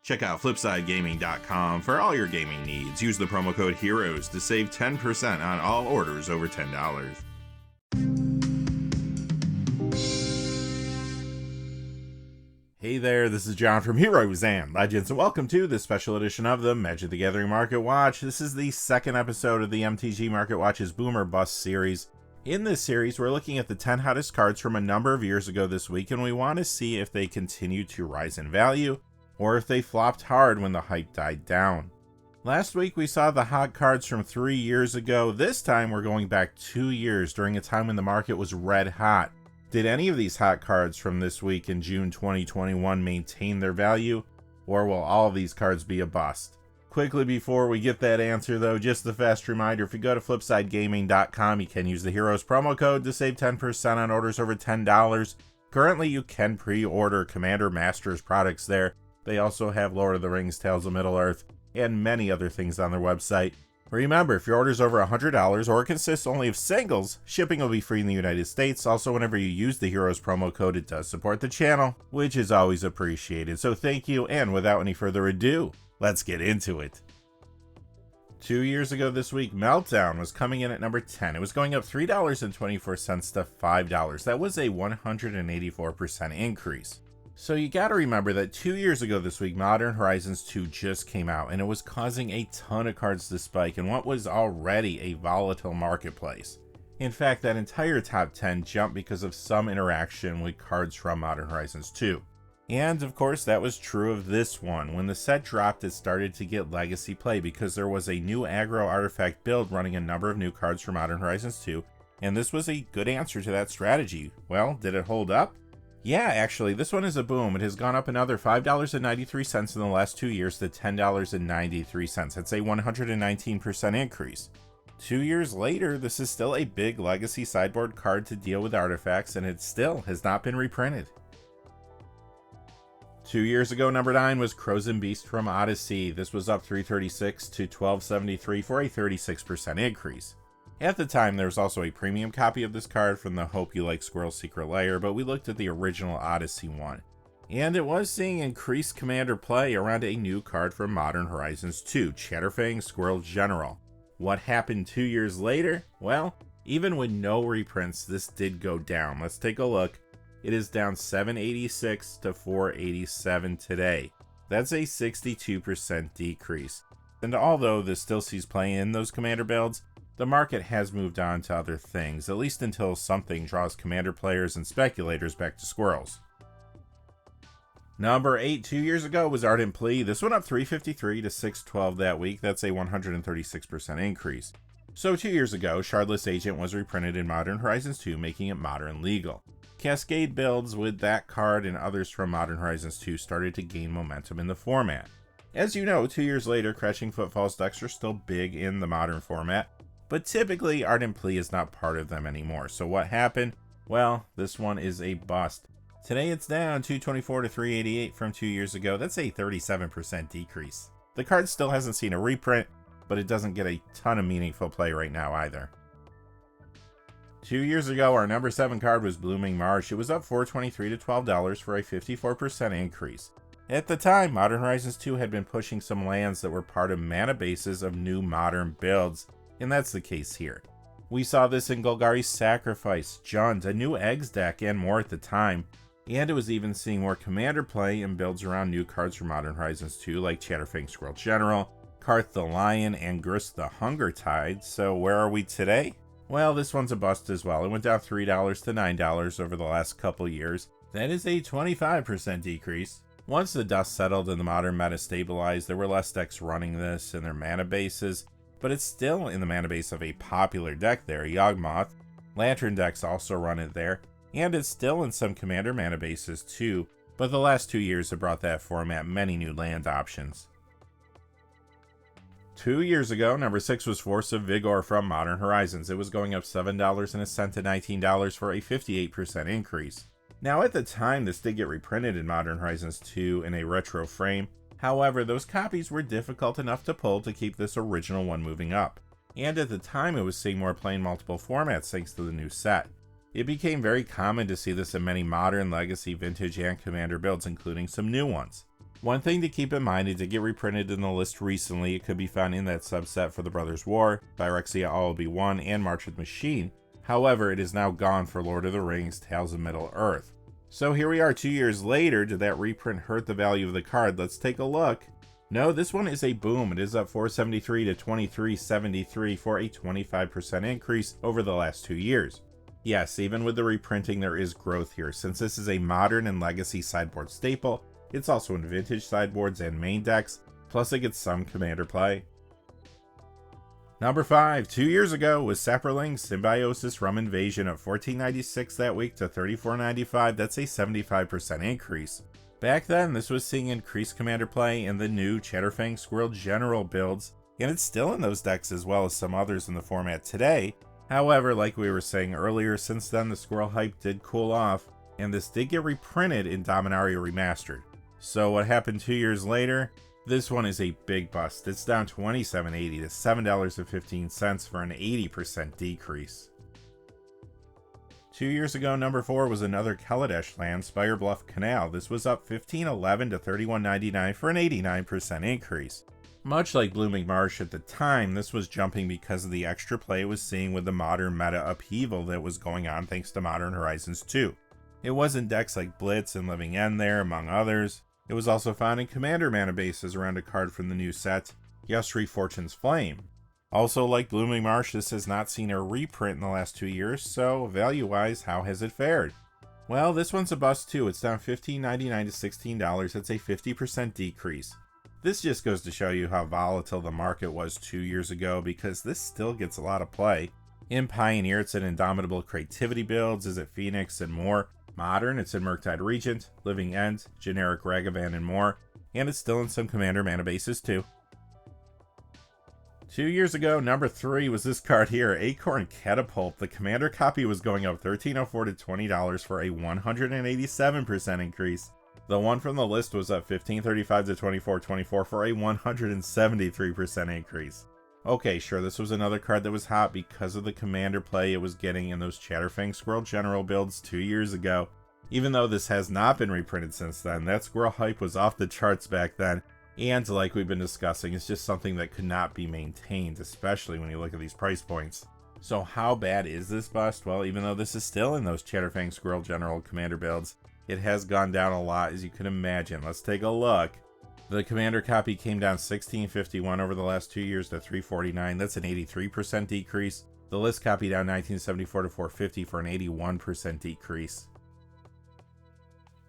Check out FlipsideGaming.com for all your gaming needs. Use the promo code HEROES to save 10% on all orders over $10. Hey there, this is John from Heroes and Legends, and welcome to this special edition of the Magic the Gathering Market Watch. This is the second episode of the MTG Market Watch's Boom or Bust series. In this series, we're looking at the 10 hottest cards from a number of years ago this week, and we want to see if they continue to rise in value, or if they flopped hard when the hype died down. Last week, we saw the hot cards from 3 years ago. This time, we're going back 2 years during a time when the market was red hot. Did any of these hot cards from this week in June 2021 maintain their value, or will all of these cards be a bust? Quickly before we get that answer though, just a fast reminder, if you go to FlipsideGaming.com, you can use the Heroes promo code to save 10% on orders over $10. Currently, you can pre-order Commander Masters products there. They also have Lord of the Rings, Tales of Middle-earth, and many other things on their website. Remember, if your order is over $100 or consists only of singles, shipping will be free in the United States. Also, whenever you use the Heroes promo code, it does support the channel, which is always appreciated. So thank you, and without any further ado, let's get into it. 2 years ago this week, Meltdown was coming in at number 10. It was going up $3.24 to $5. That was a 184% increase. So you gotta remember that 2 years ago this week, Modern Horizons 2 just came out, and it was causing a ton of cards to spike in what was already a volatile marketplace. In fact, that entire top 10 jumped because of some interaction with cards from Modern Horizons 2. And of course, that was true of this one. When the set dropped, it started to get legacy play because there was a new aggro artifact build running a number of new cards for Modern Horizons 2, and this was a good answer to that strategy. Well, did it hold up? Yeah, actually, this one is a boom. It has gone up another $5.93 in the last 2 years to $10.93. That's a 119% increase. 2 years later, this is still a big legacy sideboard card to deal with artifacts, and it still has not been reprinted. 2 years ago, number 9 was Crows and Beast from Odyssey. This was up $3.36 to $12.73 for a 36% increase. At the time, there was also a premium copy of this card from the Hope You Like Squirrel's Secret Lair, but we looked at the original Odyssey one. And it was seeing increased commander play around a new card from Modern Horizons 2, Chatterfang Squirrel General. What happened 2 years later? Well, even with no reprints, this did go down. Let's take a look. It is down $7.86 to $4.87 today. That's a 62% decrease. And although this still sees play in those commander builds, the market has moved on to other things, at least until something draws commander players and speculators back to squirrels. Number 8 2 years ago was Ardent Plea. This went up $3.53 to $6.12 that week. That's a 136% increase. So 2 years ago, Shardless Agent was reprinted in Modern Horizons 2, making it modern legal. Cascade builds with that card and others from Modern Horizons 2 started to gain momentum in the format. As you know, 2 years later, Crashing Footfalls decks are still big in the modern format, but typically Ardent Plea is not part of them anymore. So what happened? Well, this one is a bust. Today it's down $2.24 to $3.88 from 2 years ago. That's a 37% decrease. The card still hasn't seen a reprint, but it doesn't get a ton of meaningful play right now either. 2 years ago, our number 7 card was Blooming Marsh. It was up $4.23 to $12 for a 54% increase. At the time, Modern Horizons 2 had been pushing some lands that were part of mana bases of new modern builds, and that's the case here. We saw this in Golgari's Sacrifice, Jund, a new Eggs deck, and more at the time, and it was even seeing more commander play and builds around new cards from Modern Horizons 2 like Chatterfang Squirrel General, Karth the Lion, and Gress the Hunger Tide. So where are we today? Well, this one's a bust as well. It went down $3 to $9 over the last couple years. That is a 25% decrease. Once the dust settled and the modern meta stabilized, there were less decks running this in their mana bases, but it's still in the mana base of a popular deck there, Yawgmoth. Lantern decks also run it there, and it's still in some commander mana bases too, but the last 2 years have brought that format many new land options. 2 years ago, number 6 was Force of Vigor from Modern Horizons. It was going up $7.01 to $19 for a 58% increase. Now at the time, this did get reprinted in Modern Horizons 2 in a retro frame. However, those copies were difficult enough to pull to keep this original one moving up. And at the time, it was seeing more play in multiple formats thanks to the new set. It became very common to see this in many modern, legacy, vintage, and commander builds, including some new ones. One thing to keep in mind, it did get reprinted in the list recently. It could be found in that subset for the Brothers War, Phyrexia All-Be-One, and March of the Machine. However, it is now gone for Lord of the Rings, Tales of Middle-earth. So here we are 2 years later. Did that reprint hurt the value of the card? Let's take a look. No, this one is a boom. It is up 473 to 2373 for a 25% increase over the last 2 years. Yes, even with the reprinting, there is growth here. Since this is a modern and legacy sideboard staple, it's also in vintage sideboards and main decks, plus it gets some commander play. Number 5, 2 years ago, was Saproling Symbiosis Rum Invasion of $14.96 that week to $34.95. That's a 75% increase. Back then, this was seeing increased commander play in the new Chatterfang Squirrel General builds, and it's still in those decks as well as some others in the format today. However, like we were saying earlier, since then the Squirrel hype did cool off, and this did get reprinted in Dominaria Remastered. So what happened 2 years later? This one is a big bust. It's down $27.80 to $7.15 for an 80% decrease. 2 years ago, number 4 was another Kaladesh land, Spire Bluff Canal. This was up $15.11 to $31.99 for an 89% increase. Much like Blooming Marsh at the time, this was jumping because of the extra play it was seeing with the modern meta upheaval that was going on thanks to Modern Horizons 2. It was in decks like Blitz and Living End there, among others. It was also found in Commander mana bases around a card from the new set, Yusri Fortune's Flame. Also, like Blooming Marsh, this has not seen a reprint in the last 2 years, so value-wise, how has it fared? Well, this one's a bust too. It's down $15.99 to $16. That's a 50% decrease. This just goes to show you how volatile the market was 2 years ago, because this still gets a lot of play. In Pioneer, it's in Indomitable Creativity builds, is it Phoenix, and more. Modern, it's in Murktide Regent, Living End, Generic Ragavan, and more. And it's still in some Commander mana bases too. 2 years ago, number 3 was this card here, Acorn Catapult. The Commander copy was going up $13.04 to $20 for a 187% increase. The one from the list was up $15.35 to $24.24 for a 173% increase. Okay, sure, this was another card that was hot because of the commander play it was getting in those Chatterfang Squirrel General builds 2 years ago. Even though this has not been reprinted since then, that Squirrel hype was off the charts back then, and like we've been discussing, it's just something that could not be maintained, especially when you look at these price points. So how bad is this bust? Well, even though this is still in those Chatterfang Squirrel General commander builds, it has gone down a lot, as you can imagine. Let's take a look. The Commander copy came down $16.51 over the last 2 years to $3.49. That's an 83% decrease. The list copy down $19.74 to $4.50 for an 81% decrease.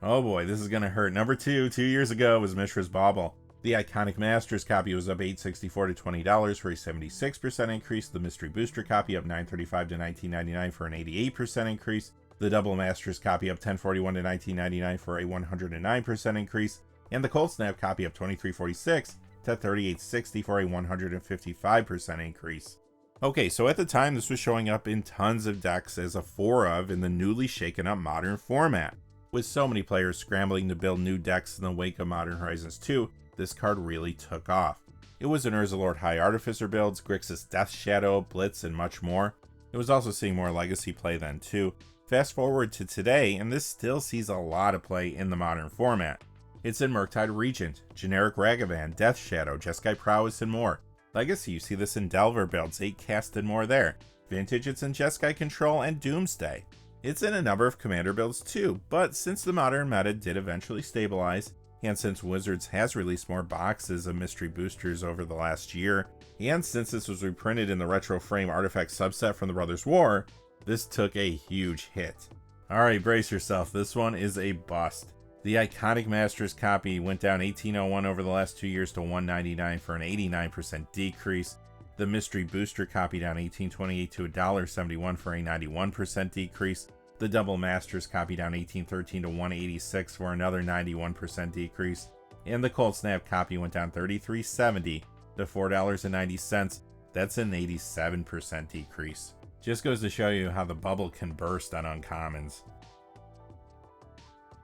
Oh boy, this is going to hurt. Number 2, 2 years ago, was Mishra's Bauble. The Iconic Masters copy was up $8.64 to $20 for a 76% increase. The Mystery Booster copy up $9.35 to $19.99 for an 88% increase. The Double Masters copy up $10.41 to $19.99 for a 109% increase. And the Cold Snap copy up $23.46 to $38.60 for a 155% increase. Okay, so at the time this was showing up in tons of decks as a 4 of in the newly shaken up Modern format. With so many players scrambling to build new decks in the wake of Modern Horizons 2, this card really took off. It was in Urza Lord High Artificer builds, Grixis Death Shadow, Blitz, and much more. It was also seeing more legacy play then too. Fast forward to today, and this still sees a lot of play in the Modern format. It's in Murktide Regent, Generic Ragavan, Death Shadow, Jeskai Prowess, and more. Legacy, you see this in Delver builds, 8 cast and more there. Vintage, it's in Jeskai Control and Doomsday. It's in a number of commander builds too, but since the Modern meta did eventually stabilize, and since Wizards has released more boxes of mystery boosters over the last year, and since this was reprinted in the Retro Frame Artifact subset from the Brothers War, this took a huge hit. Alright, brace yourself, this one is a bust. The Iconic Masters copy went down $18.01 over the last 2 years to $1.99 for an 89% decrease. The Mystery Booster copy down $18.28 to $1.71 for a 91% decrease. The Double Masters copy down $18.13 to $1.86 for another 91% decrease. And the Cold Snap copy went down $33.70 to $4.90. That's an 87% decrease. Just goes to show you how the bubble can burst on uncommons.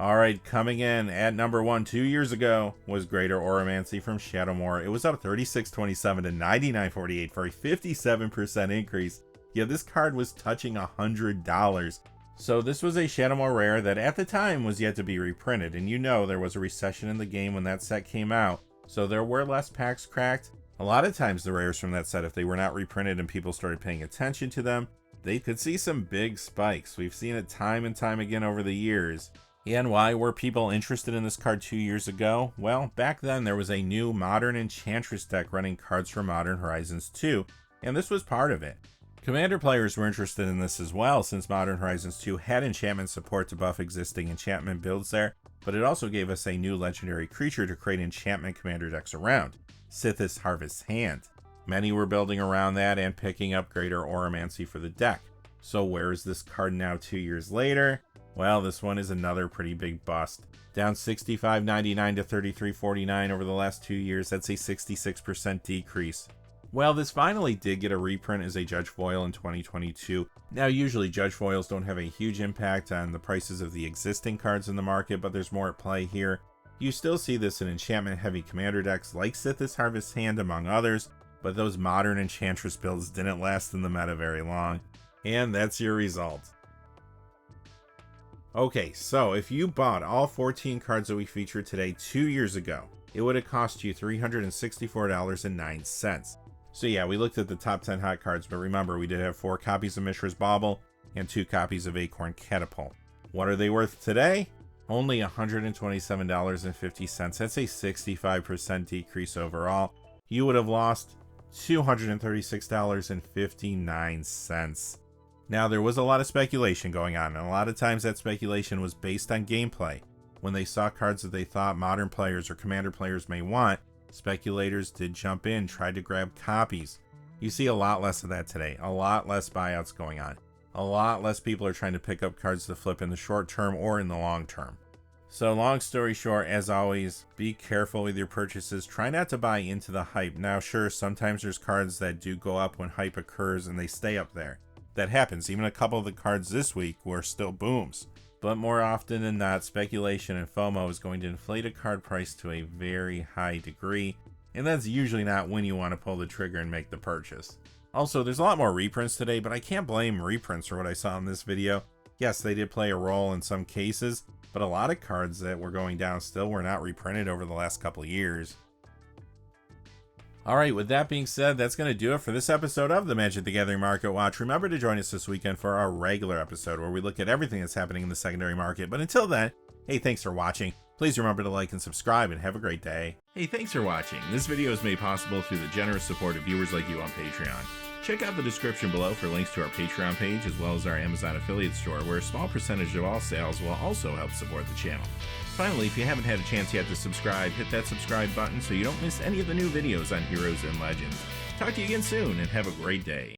Alright, coming in at number 1 2 years ago was Greater Oromancy from Shadowmoor. It was up $36.27 to $99.48 for a 57% increase. Yeah, this card was touching $100. So this was a Shadowmoor rare that at the time was yet to be reprinted, and you know there was a recession in the game when that set came out, so there were less packs cracked. A lot of times the rares from that set, if they were not reprinted and people started paying attention to them, they could see some big spikes. We've seen it time and time again over the years. And why were people interested in this card 2 years ago? Well, back then there was a new Modern Enchantress deck running cards from Modern Horizons 2, and this was part of it. Commander players were interested in this as well, since Modern Horizons 2 had enchantment support to buff existing enchantment builds there, but it also gave us a new legendary creature to create enchantment commander decks around, Sithis Harvest Hand. Many were building around that and picking up Greater Oromancy for the deck. So where is this card now 2 years later? Well, this one is another pretty big bust. Down $65.99 to $33.49 over the last 2 years. That's a 66% decrease. Well, this finally did get a reprint as a Judge Foil in 2022. Now, usually Judge Foils don't have a huge impact on the prices of the existing cards in the market, but there's more at play here. You still see this in enchantment-heavy commander decks like Sithis Harvest Hand, among others, but those modern Enchantress builds didn't last in the meta very long. And that's your result. Okay, so if you bought all 14 cards that we featured today 2 years ago, it would have cost you $364.09. So yeah, we looked at the top 10 hot cards, but remember, we did have 4 copies of Mishra's Bauble and 2 copies of Acorn Catapult. What are they worth today? Only $127.50. That's a 65% decrease overall. You would have lost $236.59. Now, there was a lot of speculation going on, and a lot of times that speculation was based on gameplay. When they saw cards that they thought modern players or commander players may want, speculators did jump in, tried to grab copies. You see a lot less of that today, a lot less buyouts going on. A lot less people are trying to pick up cards to flip in the short term or in the long term. So long story short, as always, be careful with your purchases. Try not to buy into the hype. Now sure, sometimes there's cards that do go up when hype occurs and they stay up there. That happens. Even a couple of the cards this week were still booms. But more often than not, speculation and FOMO is going to inflate a card price to a very high degree, and that's usually not when you want to pull the trigger and make the purchase. Also, there's a lot more reprints today, but I can't blame reprints for what I saw in this video. Yes, they did play a role in some cases, but a lot of cards that were going down still were not reprinted over the last couple of years. Alright, with that being said, that's going to do it for this episode of the Magic the Gathering Market Watch. Remember to join us this weekend for our regular episode where we look at everything that's happening in the secondary market. But until then, hey, thanks for watching. Please remember to like and subscribe and have a great day. Hey, thanks for watching. This video is made possible through the generous support of viewers like you on Patreon. Check out the description below for links to our Patreon page as well as our Amazon affiliate store, where a small percentage of all sales will also help support the channel. Finally, if you haven't had a chance yet to subscribe, hit that subscribe button so you don't miss any of the new videos on Heroes and Legends. Talk to you again soon, and have a great day.